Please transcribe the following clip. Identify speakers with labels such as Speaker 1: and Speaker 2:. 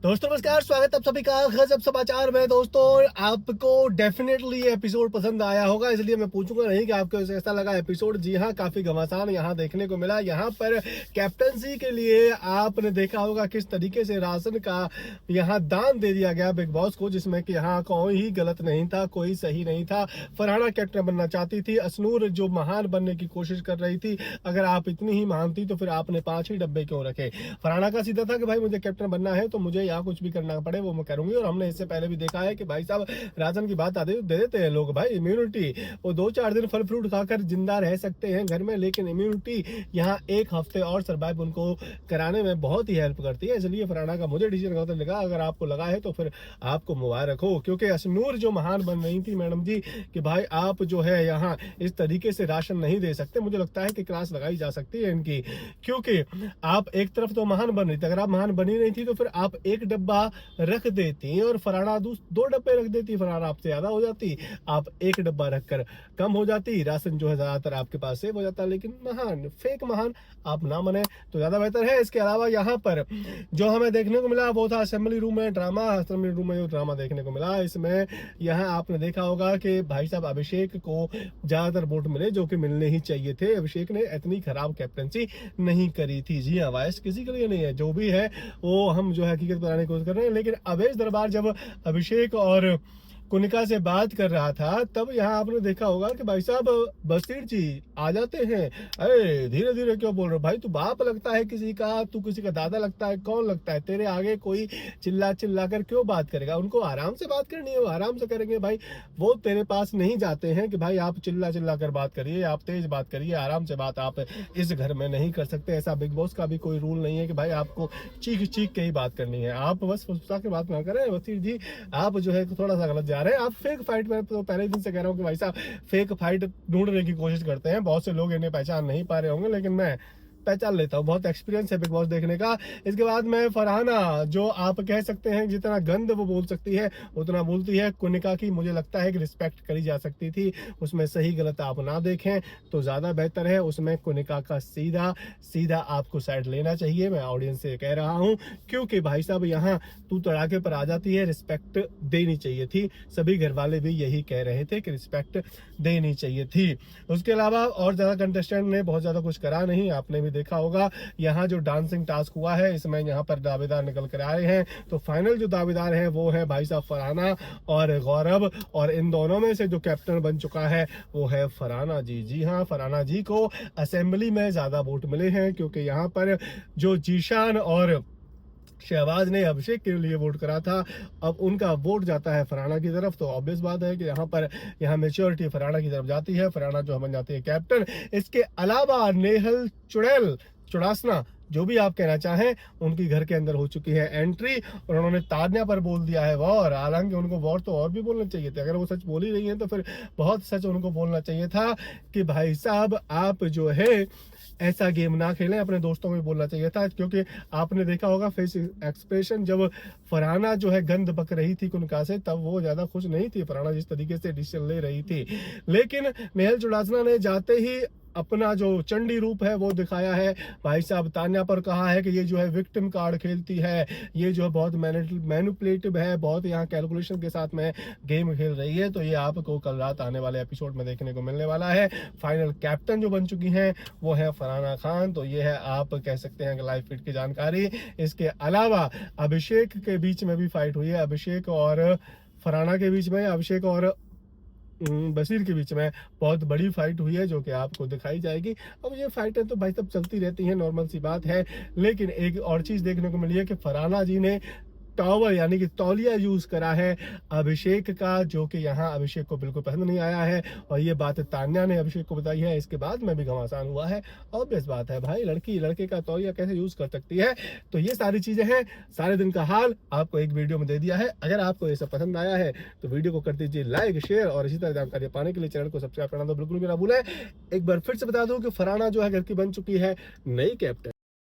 Speaker 1: दोस्तों नमस्कार, स्वागत आप सभी का गजब समाचार में। दोस्तों आपको डेफिनेटली ये एपिसोड पसंद आया होगा, इसलिए मैं पूछूंगा नहीं कि आपको कैसा लगा एपिसोड। जी हाँ, काफी घमासान यहाँ देखने को मिला। यहाँ पर कैप्टनसी के लिए आपने देखा होगा किस तरीके से राशन का यहाँ दान दे दिया गया बिग बॉस को, जिसमें कि यहाँ कोई ही गलत नहीं था, कोई सही नहीं था। फरहाना कैप्टन बनना चाहती थी, अशनूर जो महान बनने की कोशिश कर रही थी। अगर आप इतनी ही महान थी तो फिर आपने 5 ही डब्बे क्यों रखे? फरहाना का सीधा था कि भाई मुझे कैप्टन बनना है तो मुझे यहाँ कुछ भी करना पड़े वो मैं करूंगी। और हमने इससे पहले भी देखा है कि भाई साहब राशन की बात आती दे देते हैं लोग, भाई इम्यूनिटी वो 2-4 दिन फल फ्रूट खाकर जिंदा रह सकते हैं घर में, लेकिन इम्यूनिटी यहाँ 1 हफ्ते और सर्वाइव उनको कराने में बहुत ही हेल्प करती है। इसलिए फरहाना का मुझे डिसीजन गलत लगा। अगर आपको लगा है तो फिर आपको मुबारक हो, क्योंकि अशनूर जो महान बन रही थी मैडम जी कि भाई आप जो है यहाँ इस तरीके से राशन नहीं दे सकते, मुझे लगता है कि क्लास लगाई जा सकती है इनकी। क्योंकि आप एक तरफ तो महान बन रही थी, अगर आप महान बनी नहीं थी तो फिर आप एक डब्बा रख देती और फरहाना 2 डब्बे रख देती। फरहाना आपसे ज्यादा हो जाती, आप एक डब्बा रखकर कम हो जाती, राशन जो है ज्यादातर आपके पास सेव हो जाता। लेकिन महान फेक महान आप ना बने तो ज्यादा बेहतर है। इसके अलावा यहाँ पर जो हमें देखने को मिला वो था असेंबली रूम में ड्रामा। असेंबली रूम में जो ड्रामा देखने को मिला, इसमें यहाँ आपने देखा होगा कि भाई साहब अभिषेक को ज्यादातर वोट मिले, जो कि मिलने ही चाहिए थे। अभिषेक ने इतनी खराब कैप्टनसी नहीं करी थी। जी हाँ, वायस किसी के लिए नहीं है, जो भी है वो हम जो है हकीकत बनाने की कोशिश कर रहे हैं। लेकिन अवैध दरबार जब अभिषेक और कुनिका से बात कर रहा था तब यहाँ आपने देखा होगा कि भाई साहब बसीर जी आ जाते हैं। अरे धीरे धीरे क्यों बोल रहे हो भाई? तू बाप लगता है किसी का, तू किसी का दादा लगता है, कौन लगता है? तेरे आगे कोई चिल्ला चिल्ला कर क्यों बात करेगा? उनको आराम से बात करनी है, वो आराम से करेंगे भाई। वो तेरे पास नहीं जाते हैं कि भाई आप चिल्ला चिल्ला कर बात करिए, आप तेज बात करिए, आराम से बात आप इस घर में नहीं कर सकते। ऐसा बिग बॉस का भी कोई रूल नहीं है कि भाई आपको चीख चीख के ही बात करनी है। आप बस फुसफुसा के बात ना करें। बसीर जी आप जो है थोड़ा सा गलत जा रहे हैं। आप फेक फाइट में तो पहले दिन से कह रहा हूँ कि भाई साहब फेक फाइट ढूंढने की कोशिश करते हैं। बहुत से लोग इन्हें पहचान नहीं पा रहे होंगे, लेकिन मैं पहचान लेता हूँ, बहुत एक्सपीरियंस है बिग बॉस देखने का। इसके बाद में फरहाना जो आप कह सकते हैं जितना गंद वो बोल सकती है उतना बोलती है। कुनिका की मुझे लगता है कि रिस्पेक्ट करी जा सकती थी, उसमें सही गलत आप ना देखें तो ज्यादा बेहतर है। उसमें कुनिका का सीधा सीधा आपको साइड लेना चाहिए, मैं ऑडियंस से कह रहा हूँ। क्योंकि भाई साहब यहाँ तू तड़ाके पर आ जाती है, रिस्पेक्ट देनी चाहिए थी। सभी घर वाले भी यही कह रहे थे कि रिस्पेक्ट देनी चाहिए थी। उसके अलावा और ज्यादा कंटेस्टेंट ने बहुत ज्यादा कुछ करा नहीं, आपने भी देखा होगा। यहाँ जो डांसिंग टास्क हुआ है इसमें यहाँ पर दावेदार निकल कर आए हैं, तो फाइनल जो दावेदार है वो है भाई साहब फरहाना और गौरव, और इन दोनों में से जो कैप्टन बन चुका है वो है फरहाना जी। जी हाँ, फरहाना जी को असेंबली में ज्यादा वोट मिले हैं, क्योंकि यहाँ पर जो जीशान और शहबाज ने अभिषेक के लिए वोट करा था, अब उनका वोट जाता है फरहाना की तरफ। तो ऑब्वियस बात है कि यहाँ मेच्योरिटी फरहाना की तरफ जाती है, फरहाना जो बन जाती है कैप्टन। इसके अलावा नेहल चुड़ासना जो भी आप कहना चाहें, उनकी घर के अंदर हो चुकी है एंट्री और उन्होंने तान्या पर बोल दिया है वॉर। हालांकि उनको वॉर तो और भी बोलना चाहिए था, अगर वो सच बोल ही रही है तो फिर बहुत सच उनको बोलना चाहिए था कि भाई साहब आप जो है ऐसा गेम ना खेलें। अपने दोस्तों में बोलना चाहिए था, क्योंकि आपने देखा होगा फेस एक्सप्रेशन जब फरहाना जो है गंद बक रही थी कुनिका से, तब वो ज्यादा खुश नहीं थी फरहाना जिस तरीके से डिसीजन ले रही थी। लेकिन नेहल चुड़ासना ने जाते ही अपना जो चंडी रूप है वो दिखाया है। भाई साहब तान्या पर कहा है कि ये जो है विक्टिम कार्ड खेलती है, ये जो है बहुत मैनिपुलेटिव है, बहुत यहाँ कैलकुलेशन के साथ में गेम खेल रही है। तो ये आपको कल रात आने वाले एपिसोड में देखने को मिलने वाला है। फाइनल कैप्टन जो बन चुकी हैं वो है फरहाना खान। तो ये है आप कह सकते हैं कि लाइव फीड की जानकारी। इसके अलावा अभिषेक के बीच में भी फाइट हुई है, अभिषेक और फरहाना के बीच में, अभिषेक और बसीर के बीच में बहुत बड़ी फाइट हुई है, जो कि आपको दिखाई जाएगी। अब ये फाइटें तो भाई सब चलती रहती हैं, नॉर्मल सी बात है। लेकिन एक और चीज देखने को मिली है कि फरहाना जी ने टॉवल यानी कि तौलिया यूज करा है अभिषेक का, जो कि यहाँ अभिषेक को बिल्कुल पसंद नहीं आया है। और ये बात तान्या ने अभिषेक को बताई है, इसके बाद में भी घमासान हुआ है। ऑब्वियस बात है भाई, लड़की लड़के का तौलिया कैसे यूज कर सकती है? तो ये सारी चीजें हैं, सारे दिन का हाल आपको एक वीडियो में दे दिया है। अगर आपको ये सब पसंद आया है तो वीडियो को कर दीजिए लाइक, शेयर, और इसी तरह जानकारी पाने के लिए चैनल को सब्सक्राइब करना तो बिल्कुल भी ना भूलें। एक बार फिर से बता दूं कि फरहाना जो है घर की बन चुकी है नई कैप्टन।